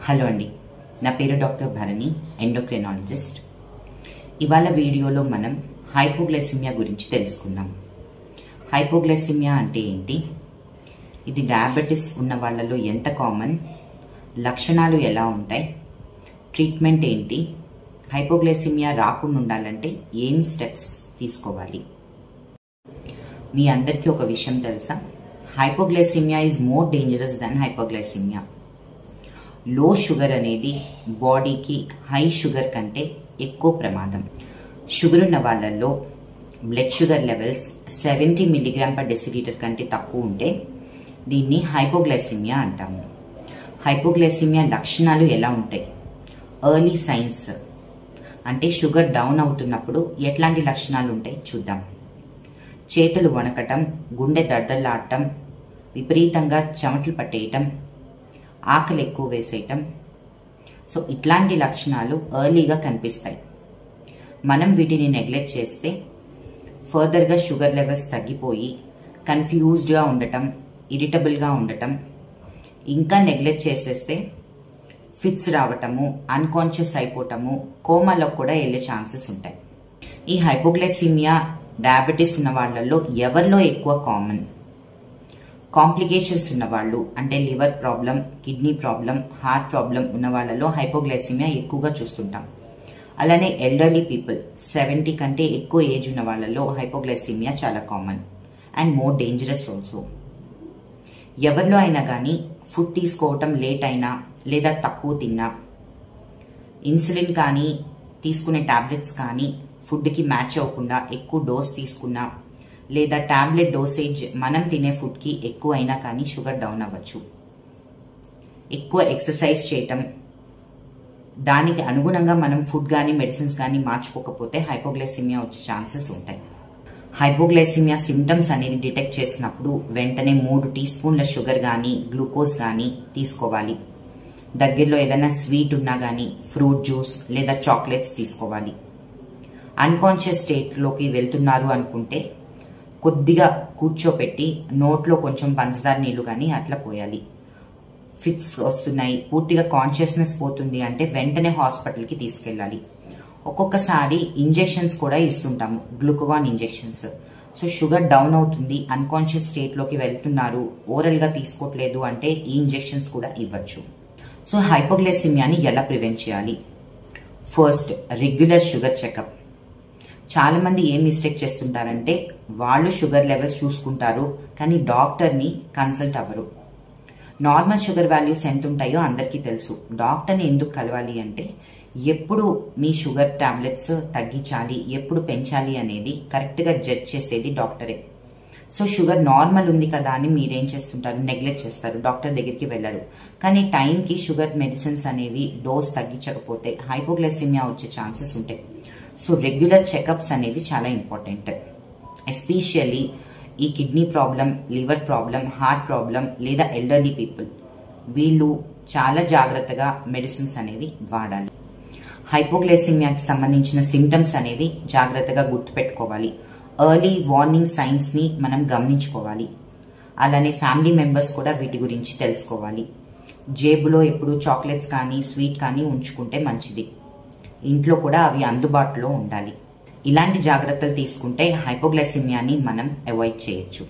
Hello అండి, నా పేరు డాక్టర్ భరణి, ఎండోక్రైనాలజిస్ట్. ఇవాళ వీడియోలో మనం హైపోగ్లైసిమియా గురించి తెలుసుకుందాం. హైపోగ్లైసిమియా అంటే ఏంటి, ఇది డయాబెటిస్ ఉన్న వాళ్ళలో ఎంత కామన్, లక్షణాలు ఎలా ఉంటాయి, ట్రీట్మెంట్ ఏంటి, హైపోగ్లైసిమియా రాకుండా ఉండాలంటే ఏం స్టెప్స్ తీసుకోవాలి. మీ అందరికీ ఒక విషయం తెలుసా, hypoglycaemia is more dangerous than hypoglycaemia. లో షుగర్ అనేది బాడీకి హై షుగర్ కంటే ఎక్కువ ప్రమాదం. షుగర్ ఉన్న వాళ్ళల్లో బ్లడ్ షుగర్ లెవెల్స్ 70 mg/dL కంటే తక్కువ ఉంటే దీన్ని హైపోగ్లైసిమియా అంటాము. హైపోగ్లైసిమియా లక్షణాలు ఎలా ఉంటాయి, ఎర్లీ సైన్స్ అంటే షుగర్ డౌన్ అవుతున్నప్పుడు ఎట్లాంటి లక్షణాలు ఉంటాయి చూద్దాం. చేతులు వణకటం, గుండె దడదల్లాడటం, విపరీతంగా చెమటలు పట్టేయటం, ఆకలి ఎక్కువ వేసేయటం. సో ఇట్లాంటి లక్షణాలు ఎర్లీగా కనిపిస్తాయి. మనం వీటిని నెగ్లెక్ట్ చేస్తే ఫర్దర్గా షుగర్ లెవెల్స్ తగ్గిపోయి కన్ఫ్యూజ్డ్గా ఉండటం, ఇరిటబుల్గా ఉండటం, ఇంకా నెగ్లెక్ట్ చేసేస్తే ఫిట్స్ రావటము, అన్కాన్షియస్ అయిపోవటము, కోమాలో కూడా వెళ్ళే ఛాన్సెస్ ఉంటాయి. ఈ హైపోగ్లైసిమియా డయాబెటీస్ ఉన్న వాళ్ళల్లో ఎవరిలో ఎక్కువ కామన్, కాంప్లికేషన్స్ ఉన్నవాళ్ళు అంటే liver problem, kidney problem, heart problem ఉన్న వాళ్ళలో హైపోగ్లైసిమియా ఎక్కువగా చూస్తుంటాం. అలానే ఎల్డర్లీ పీపుల్ 70 కంటే ఎక్కువ ఏజ్ ఉన్న వాళ్ళలో హైపోగ్లైసిమియా చాలా common and more dangerous also. ఎవరిలో అయినా కానీ ఫుడ్ తీసుకోవటం లేట్ అయినా లేదా తక్కువ తిన్నా, ఇన్సులిన్ కానీ తీసుకునే టాబ్లెట్స్ కానీ ఫుడ్కి మ్యాచ్ అవ్వకుండా ఎక్కువ డోస్ తీసుకున్నా, లేదా టాబ్లెట్ డోసేజ్ మనం తినే ఫుడ్కి ఎక్కువ అయినా కానీ షుగర్ డౌన్ అవ్వచ్చు. ఎక్కువ ఎక్సర్సైజ్ చేయటం, దానికి అనుగుణంగా మనం ఫుడ్ కానీ మెడిసిన్స్ కానీ మార్చుకోకపోతే హైపోగ్లైసిమియా వచ్చే ఛాన్సెస్ ఉంటాయి. హైపోగ్లైసిమియా సిమ్టమ్స్ అనేది డిటెక్ట్ చేసినప్పుడు వెంటనే 3 టీ స్పూన్ల షుగర్ కానీ గ్లూకోజ్ కానీ తీసుకోవాలి. దగ్గరలో ఏదైనా స్వీట్ ఉన్నా కానీ ఫ్రూట్ జ్యూస్ లేదా చాక్లెట్స్ తీసుకోవాలి. అన్కాన్షియస్ స్టేట్లోకి వెళ్తున్నారు అనుకుంటే కొద్దిగా కూర్చోపెట్టి నోట్లో కొంచెం పంచదార నీళ్లు కానీ అట్లా పోయాలి. ఫిట్స్ వస్తున్నాయి, పూర్తిగా కాన్షియస్నెస్ పోతుంది అంటే వెంటనే హాస్పిటల్కి తీసుకెళ్ళాలి. ఒక్కొక్కసారి ఇంజెక్షన్స్ కూడా ఇస్తుంటాము, glucagon injections. So sugar down అవుతుంది, అన్కాన్షియస్ స్టేట్లోకి వెళ్తున్నారు, ఓరల్గా తీసుకోవట్లేదు అంటే ఈ ఇంజెక్షన్స్ కూడా ఇవ్వచ్చు. సో హైపోగ్లైసిమియాని ఎలా ప్రివెంట్ చేయాలి? First, regular sugar checkup. చాలా మంది ఏం మిస్టేక్ చేస్తుంటారంటే వాళ్ళు షుగర్ లెవెల్స్ చూసుకుంటారు కానీ డాక్టర్ని కన్సల్ట్ అవ్వరు. నార్మల్ షుగర్ వాల్యూస్ ఎంత ఉంటాయో అందరికీ తెలుసు. డాక్టర్ని ఎందుకు కలవాలి అంటే ఎప్పుడు మీ షుగర్ టాబ్లెట్స్ తగ్గించాలి, ఎప్పుడు పెంచాలి అనేది కరెక్ట్గా జడ్జ్ చేసేది డాక్టరే. సో షుగర్ నార్మల్ ఉంది కదా అని మీరేం చేస్తుంటారు, నెగ్లెక్ట్ చేస్తారు, డాక్టర్ దగ్గరికి వెళ్ళరు. కానీ టైంకి షుగర్ మెడిసిన్స్ అనేవి డోస్ తగ్గించకపోతే హైపోగ్లైసిమియా వచ్చే ఛాన్సెస్ ఉంటాయి. సో రెగ్యులర్ చెకప్స్ అనేవి చాలా ఇంపార్టెంట్. ఎస్పెషల్లీ ఈ kidney problem, liver problem, heart problem లేదా ఎల్డర్లీ పీపుల్, వీళ్ళు చాలా జాగ్రత్తగా మెడిసిన్స్ అనేవి వాడాలి. హైపోగ్లైసిమియాకి సంబంధించిన సిమ్టమ్స్ అనేవి జాగ్రత్తగా గుర్తుపెట్టుకోవాలి. ఎర్లీ వార్నింగ్ సైన్స్ని మనం గమనించుకోవాలి. అలానే ఫ్యామిలీ మెంబర్స్ కూడా వీటి గురించి తెలుసుకోవాలి. జేబులో ఎప్పుడు చాక్లెట్స్ కానీ స్వీట్ కానీ ఉంచుకుంటే మంచిది. ఇంట్లో కూడా అవి అందుబాటులో ఉండాలి. ఇలాంటి జాగ్రత్తలు తీసుకుంటే హైపోగ్లైసిమియాని మనం అవాయిడ్ చేయొచ్చు.